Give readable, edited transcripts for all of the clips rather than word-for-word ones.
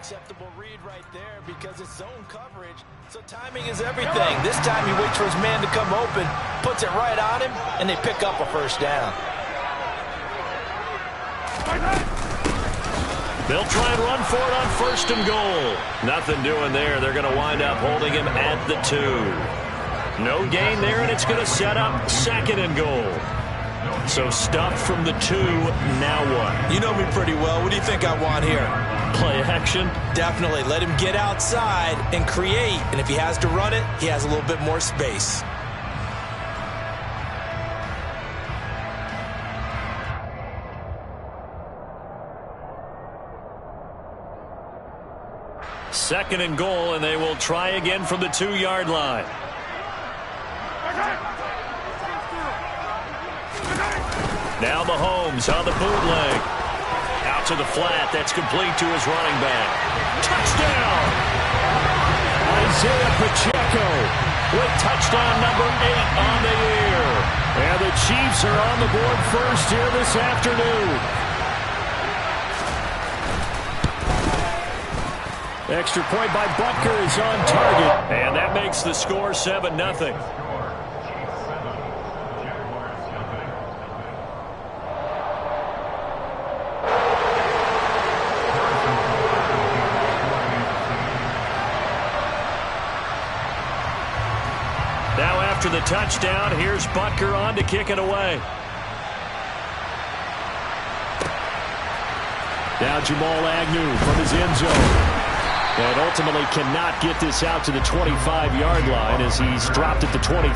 acceptable read right there because it's zone coverage, so timing is everything. This time he waits for his man to come open, puts it right on him, and they pick up a first down. They'll try and run for it on 1st and goal. Nothing doing there. They're going to wind up holding him at the 2. No gain there, and it's going to set up 2nd and goal. So stuffed from the 2, now what? You know me pretty well. What do you think I want here? Play action? Definitely. Let him get outside and create. And if he has to run it, he has a little bit more space. Second and goal, and they will try again from the 2-yard line. Now Mahomes on the bootleg. Out to the flat. That's complete to his running back. Touchdown! Isaiah Pacheco with touchdown number 8 on the year. And the Chiefs are on the board first here this afternoon. Extra point by Butker is on target. And that makes the score 7-0. Now after the touchdown, here's Butker on to kick it away. Now Jamal Agnew from his end zone. And ultimately cannot get this out to the 25-yard line as he's dropped at the 23.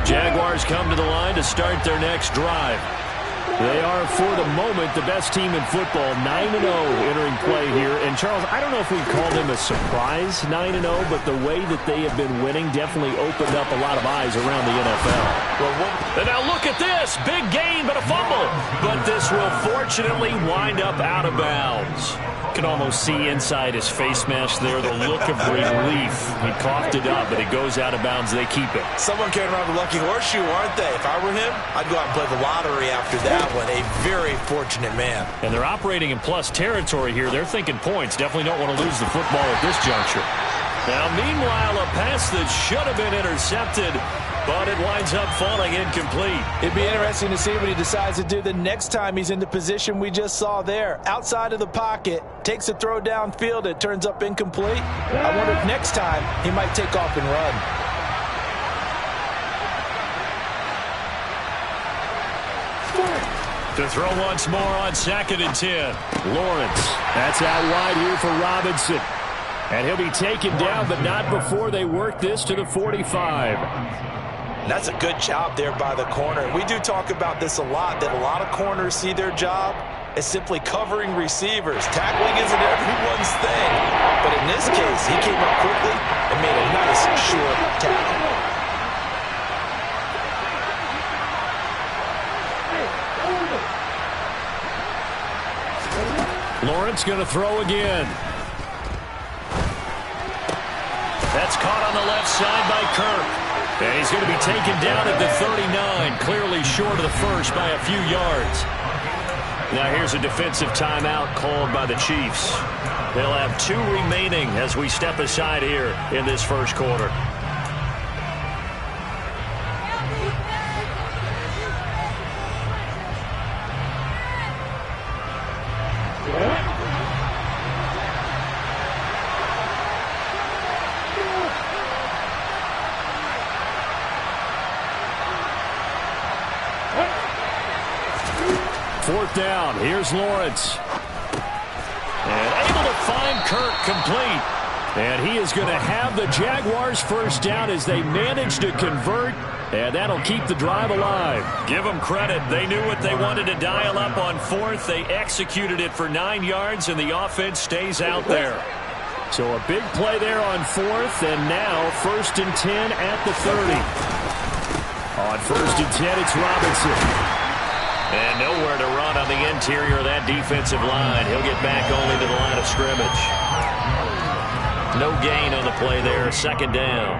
Jaguars come to the line to start their next drive. They are, for the moment, the best team in football, 9-0 entering play here. And, Charles, I don't know if we'd call them a surprise 9-0, but the way that they have been winning definitely opened up a lot of eyes around the NFL. And now look at this. Big gain, but a fumble. But this will fortunately wind up out of bounds. You can almost see inside his face mask there the look of relief. He coughed it up, but it goes out of bounds. They keep it. Someone came around with a lucky horseshoe, aren't they? If I were him, I'd go out and play the lottery after that one. A very fortunate man. And they're operating in plus territory here. They're thinking points. Definitely don't want to lose the football at this juncture. Now, meanwhile, a pass that should have been intercepted, but it winds up falling incomplete. It'd be interesting to see what he decides to do the next time he's in the position we just saw there. Outside of the pocket, takes a throw downfield, it turns up incomplete. I wonder if next time he might take off and run. To throw once more on 2nd and 10. Lawrence, that's out wide here for Robinson. And he'll be taken down, but not before they work this to the 45. That's a good job there by the corner. We do talk about this a lot, that a lot of corners see their job as simply covering receivers. Tackling isn't everyone's thing. But in this case, he came up quickly and made a nice, short tackle. Lawrence going to throw again. That's caught on the left side by Kirk. And he's going to be taken down at the 39, clearly short of the first by a few yards. Now here's a defensive timeout called by the Chiefs. They'll have 2 remaining as we step aside here in this first quarter. Fourth down. Here's Lawrence. And able to find Kirk complete. And he is going to have the Jaguars first down as they manage to convert. And that'll keep the drive alive. Give them credit. They knew what they wanted to dial up on 4th. They executed it for 9 yards, and the offense stays out there. So a big play there on 4th, and now 1st and 10 at the 30. On 1st and 10, it's Robinson. And nowhere to run on the interior of that defensive line. He'll get back only to the line of scrimmage. No gain on the play there. 2nd down.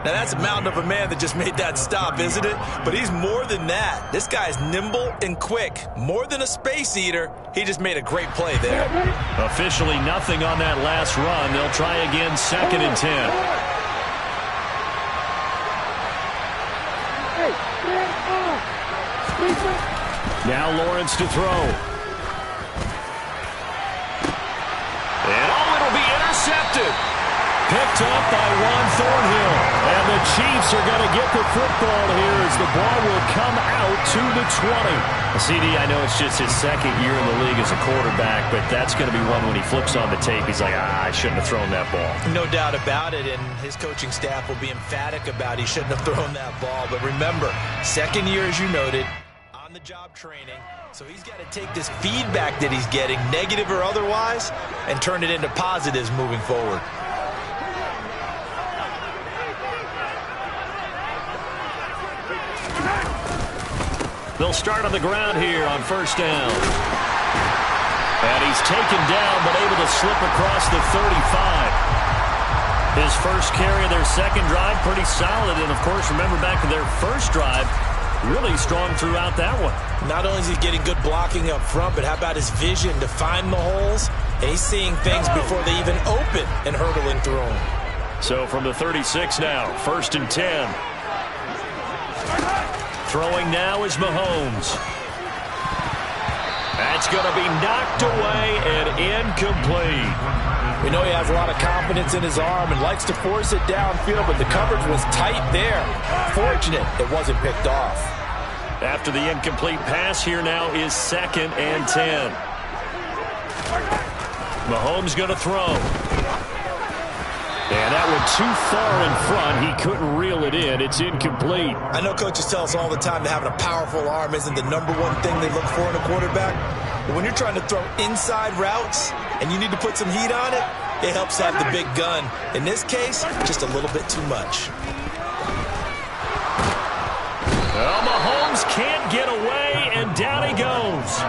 Now, that's a mountain of a man that just made that stop, isn't it? But he's more than that. This guy's nimble and quick. More than a space eater, he just made a great play there. Officially nothing on that last run. They'll try again, 2nd and 10. Now Lawrence to throw. And it'll be intercepted. Picked up by Juan Thornhill. And the Chiefs are going to get the football here as the ball will come out to the 20. CD, I know it's just his 2nd year in the league as a quarterback, but that's going to be one when he flips on the tape, he's like, I shouldn't have thrown that ball. No doubt about it, and his coaching staff will be emphatic about he shouldn't have thrown that ball. But remember, 2nd year, as you noted, on-the-job training. So he's got to take this feedback that he's getting, negative or otherwise, and turn it into positives moving forward. They'll start on the ground here on 1st down. And he's taken down, but able to slip across the 35. His first carry of their 2nd drive, pretty solid. And, of course, remember back to their 1st drive, really strong throughout that one. Not only is he getting good blocking up front, but how about his vision to find the holes? And he's seeing things before they even open and hurdling through them. So from the 36 now, 1st and 10. Throwing now is Mahomes. That's going to be knocked away and incomplete. We know he has a lot of confidence in his arm and likes to force it downfield, but the coverage was tight there. Fortunate it wasn't picked off. After the incomplete pass, here now is 2nd and 10. Mahomes going to throw. And that one too far in front. He couldn't reel it in. It's incomplete. I know coaches tell us all the time that having a powerful arm isn't the #1 thing they look for in a quarterback. But when you're trying to throw inside routes and you need to put some heat on it, it helps have the big gun. In this case, just a little bit too much. Well, Mahomes can't get away, and down he goes.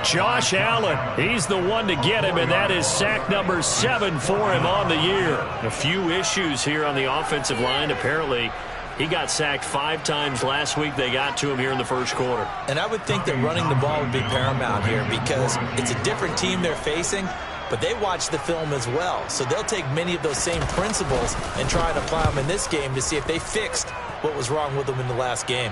Josh Allen, he's the one to get him, and that is sack number 7 for him on the year. A few issues here on the offensive line. Apparently, he got sacked 5 times last week. They got to him here in the 1st quarter. And I would think that running the ball would be paramount here because it's a different team they're facing, but they watch the film as well. So they'll take many of those same principles and try and apply them in this game to see if they fixed what was wrong with them in the last game.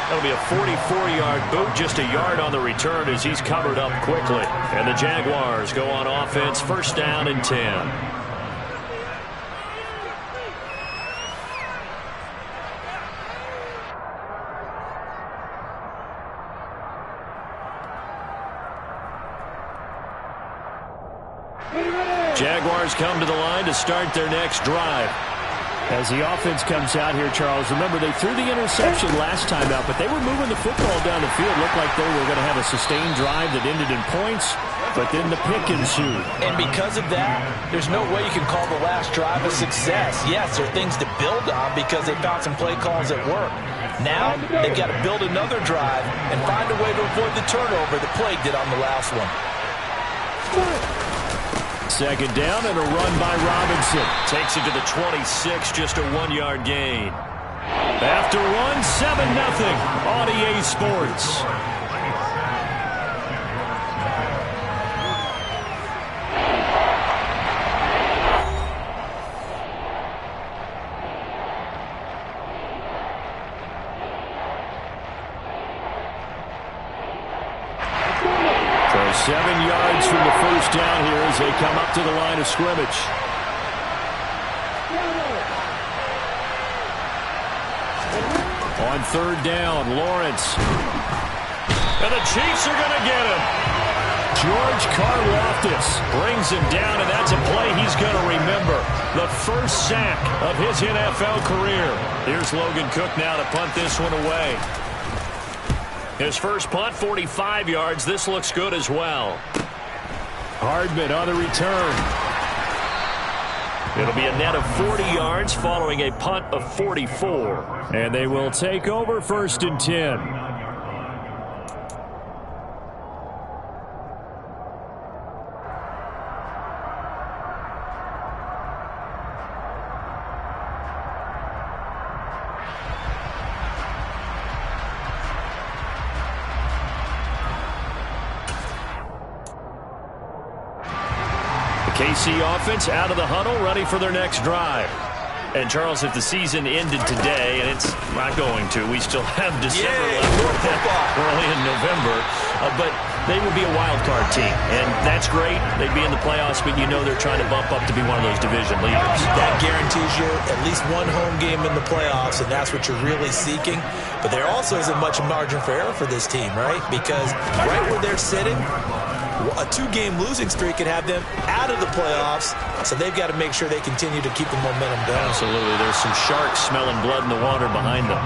That'll be a 44-yard boot, just a yard on the return as he's covered up quickly. And the Jaguars go on offense, 1st down and 10. Jaguars come to the line to start their next drive. As the offense comes out here, Charles, remember they threw the interception last time out, but they were moving the football down the field. Looked like they were going to have a sustained drive that ended in points, but then the pick ensued. And because of that, there's no way you can call the last drive a success. Yes, there are things to build on because they found some play calls at work. Now, they've got to build another drive and find a way to avoid the turnover that plagued it on the last one. 2nd down and a run by Robinson. Takes it to the 26, just a 1-yard gain. After one, 7-0 on EA Sports. So 7 yards from the 1st down here as they come up to the line of scrimmage. On 3rd down, Lawrence. And the Chiefs are going to get him. George Karlaftis brings him down, and that's a play he's going to remember. The first sack of his NFL career. Here's Logan Cook now to punt this one away. His first punt, 45 yards. This looks good as well. Hardman on the return. It'll be a net of 40 yards following a punt of 44. And they will take over 1st and 10. KC offense out of the huddle, ready for their next drive. And, Charles, if the season ended today, and it's not going to, we still have December left, early in November, but they would be a wild card team, and that's great. They'd be in the playoffs, but you know they're trying to bump up to be one of those division leaders. That guarantees you at least one home game in the playoffs, and that's what you're really seeking. But there also isn't much margin for error for this team, right? Because right where they're sitting, a 2-game losing streak could have them out of the playoffs, so they've got to make sure they continue to keep the momentum going. Absolutely. There's some sharks smelling blood in the water behind them.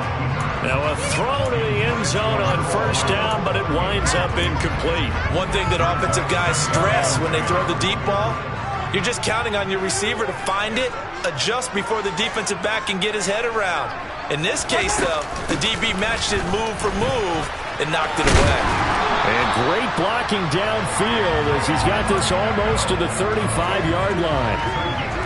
Now a throw to the end zone on first down, but it winds up incomplete. One thing that offensive guys stress when they throw the deep ball, you're just counting on your receiver to find it, adjust before the defensive back can get his head around. In this case, though, the DB matched it move for move and knocked it away. And great blocking downfield as he's got this almost to the 35-yard line.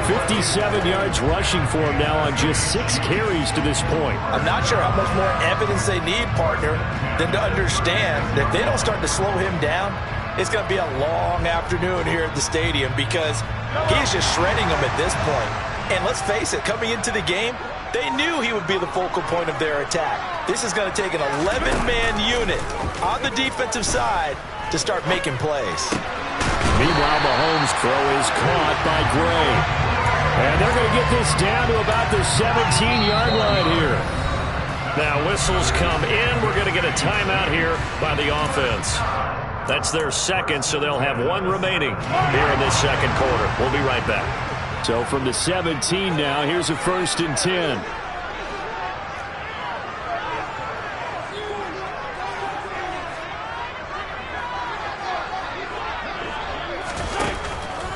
57 yards rushing for him now on just 6 carries to this point. I'm not sure how much more evidence they need, partner, than to understand that if they don't start to slow him down, it's going to be a long afternoon here at the stadium because he's just shredding them at this point. And let's face it, coming into the game, they knew he would be the focal point of their attack. This is going to take an 11-man unit on the defensive side to start making plays. Meanwhile, Mahomes' throw is caught by Gray. And they're going to get this down to about the 17-yard line here. Now, whistles come in. We're going to get a timeout here by the offense. That's their second, so they'll have one remaining here in this second quarter. We'll be right back. So from the 17 now, here's a 1st and 10.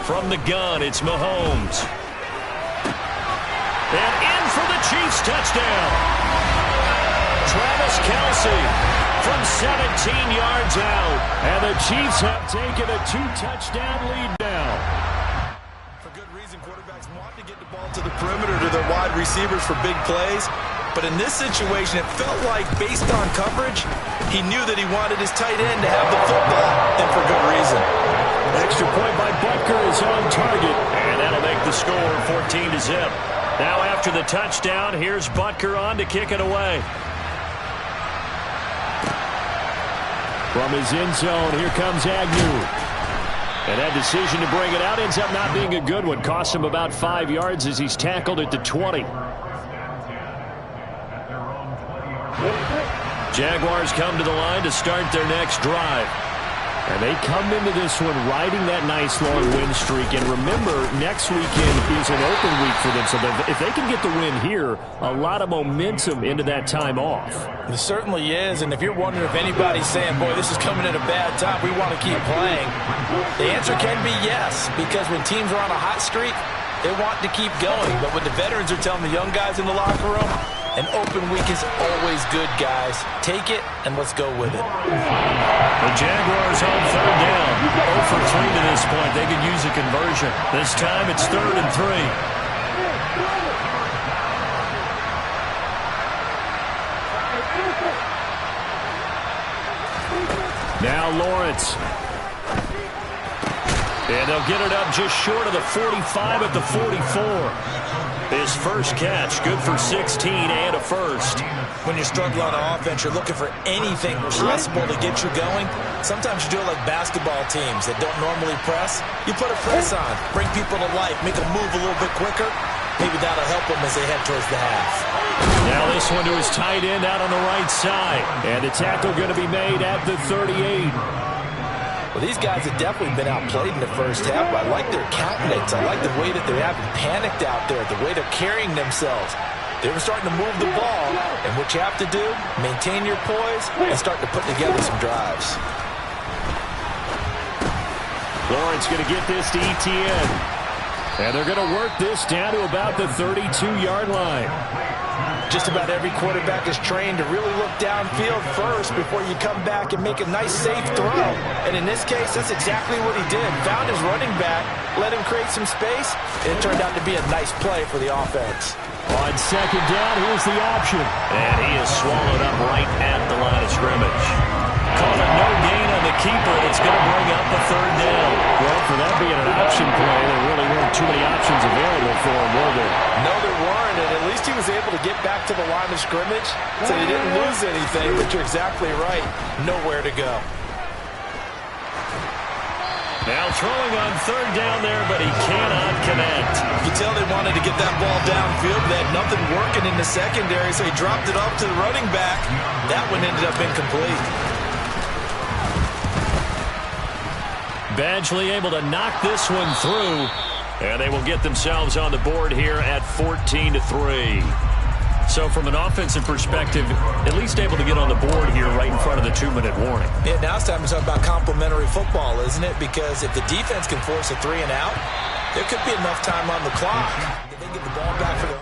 From the gun, it's Mahomes. And in for the Chiefs touchdown. Travis Kelce from 17 yards out. And the Chiefs have taken a 2-touchdown lead now. For good reason, quarterbacks want to get the ball to the perimeter to their wide receivers for big plays. But in this situation, it felt like, based on coverage, he knew that he wanted his tight end to have the football, and for good reason. Extra point by Butker is on target, and that'll make the score 14-0. Now after the touchdown, here's Butker on to kick it away. From his end zone, here comes Agnew. And that decision to bring it out ends up not being a good one. Costs him about 5 yards as he's tackled at the 20. Jaguars come to the line to start their next drive. And they come into this one riding that nice long win streak. And remember, next weekend is an open week for them. So if they can get the win here, a lot of momentum into that time off. It certainly is. And if you're wondering if anybody's saying, boy, this is coming at a bad time, we want to keep playing, the answer can be yes. Because when teams are on a hot streak, they want to keep going. But when the veterans are telling the young guys in the locker room, an open week is always good, guys. Take it, and let's go with it. The Jaguars on 3rd down. 0 for 3 to this point. They could use a conversion. This time it's 3rd and 3. Now Lawrence. And they'll get it up just short of the 45 at the 44. His first catch, good for 16 and a first. When you struggle on offense, you're looking for anything possible to get you going. Sometimes you do it like basketball teams that don't normally press. You put a press on, bring people to life, make them move a little bit quicker. Maybe that'll help them as they head towards the half. Now this one to his tight end out on the right side. And the tackle going to be made at the 38. Well, these guys have definitely been outplayed in the first half, but I like their countenance. I like the way that they haven't panicked out there, the way they're carrying themselves. They're starting to move the ball, and what you have to do, maintain your poise and start to put together some drives. Lawrence going to get this to Etienne. And they're going to work this down to about the 32-yard line. Just about every quarterback is trained to really look downfield first before you come back and make a nice, safe throw. And in this case, that's exactly what he did. Found his running back, let him create some space, and it turned out to be a nice play for the offense. On 2nd down, here's the option. And he is swallowed up right at the line of scrimmage. Called a no gain on the keeper. It's going to bring up the 3rd down. Well, for that being an option play, they get back to the line of scrimmage, so you didn't lose anything, but you're exactly right. Nowhere to go. Now throwing on third down there, but he cannot connect. You tell they wanted to get that ball downfield. They had nothing working in the secondary, so he dropped it off to the running back. That one ended up incomplete. Badgley able to knock this one through, and they will get themselves on the board here at 14-3. So from an offensive perspective, at least able to get on the board here right in front of the 2-minute warning. Yeah, now it's time to talk about complementary football, isn't it? Because if the defense can force a 3-and-out, there could be enough time on the clock. They get the ball back for the